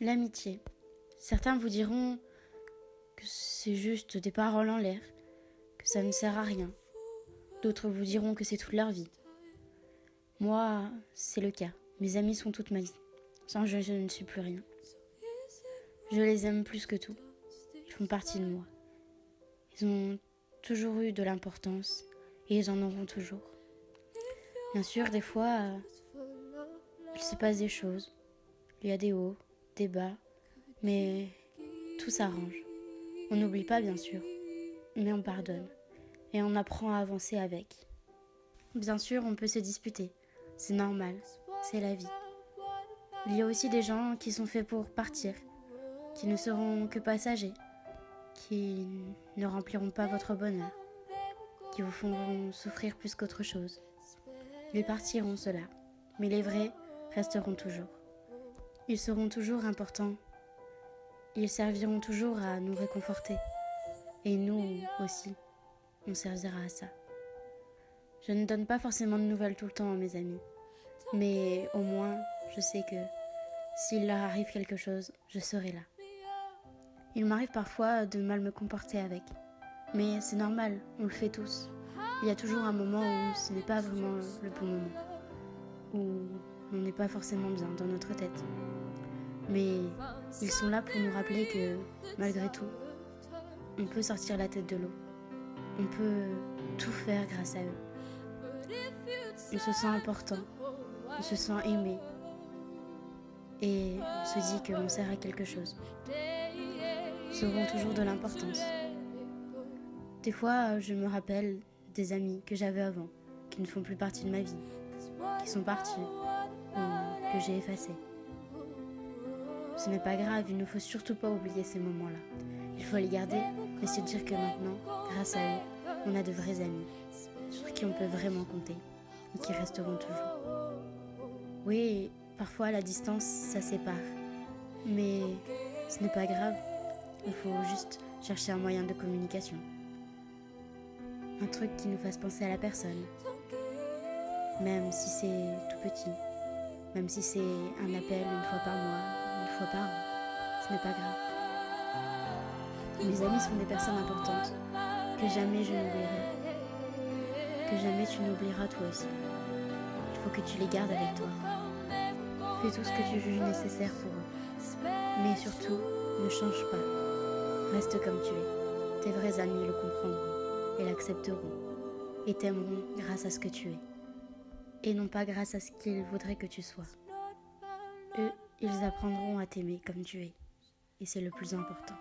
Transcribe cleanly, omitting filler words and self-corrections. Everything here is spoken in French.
L'amitié. Certains vous diront que c'est juste des paroles en l'air, que ça ne sert à rien. D'autres vous diront que c'est toute leur vie. Moi, c'est le cas. Mes amis sont toute ma vie. Sans eux, je ne suis plus rien. Je les aime plus que tout. Ils font partie de moi. Ils ont toujours eu de l'importance et ils en auront toujours. Bien sûr, des fois, il se passe des choses. Il y a des hauts, des bas, mais tout s'arrange. On n'oublie pas, bien sûr, mais on pardonne et on apprend à avancer avec. Bien sûr, on peut se disputer. C'est normal, c'est la vie. Il y a aussi des gens qui sont faits pour partir, qui ne seront que passagers, qui ne rempliront pas votre bonheur, qui vous feront souffrir plus qu'autre chose. Ils partiront, ceux-là, mais les vrais resteront toujours. Ils seront toujours importants. Ils serviront toujours à nous réconforter. Et nous aussi, on servira à ça. Je ne donne pas forcément de nouvelles tout le temps à mes amis, mais au moins, je sais que s'il leur arrive quelque chose, je serai là. Il m'arrive parfois de mal me comporter avec, mais c'est normal, on le fait tous. Il y a toujours un moment où ce n'est pas vraiment le bon moment, où on n'est pas forcément bien dans notre tête. Mais ils sont là pour nous rappeler que, malgré tout, on peut sortir la tête de l'eau. On peut tout faire grâce à eux. On se sent important, on se sent aimé. Et on se dit qu'on sert à quelque chose. Ils auront toujours de l'importance. Des fois, je me rappelle des amis que j'avais avant, qui ne font plus partie de ma vie, qui sont partis ou que j'ai effacés. Ce n'est pas grave, il ne faut surtout pas oublier ces moments-là. Il faut les garder et se dire que maintenant, grâce à eux, on a de vrais amis, sur qui on peut vraiment compter et qui resteront toujours. Oui, parfois la distance, ça sépare, mais ce n'est pas grave, il faut juste chercher un moyen de communication. Un truc qui nous fasse penser à la personne, même si c'est tout petit, même si c'est un appel une fois par mois, une fois par an, ce n'est pas grave. Mes amis sont des personnes importantes, que jamais je n'oublierai, que jamais tu n'oublieras toi aussi. Il faut que tu les gardes avec toi. Fais tout ce que tu juges nécessaire pour eux. Mais surtout, ne change pas. Reste comme tu es. Tes vrais amis le comprendront et l'accepteront et t'aimeront grâce à ce que tu es. Et non pas grâce à ce qu'ils voudraient que tu sois. Eux, ils apprendront à t'aimer comme tu es. Et c'est le plus important.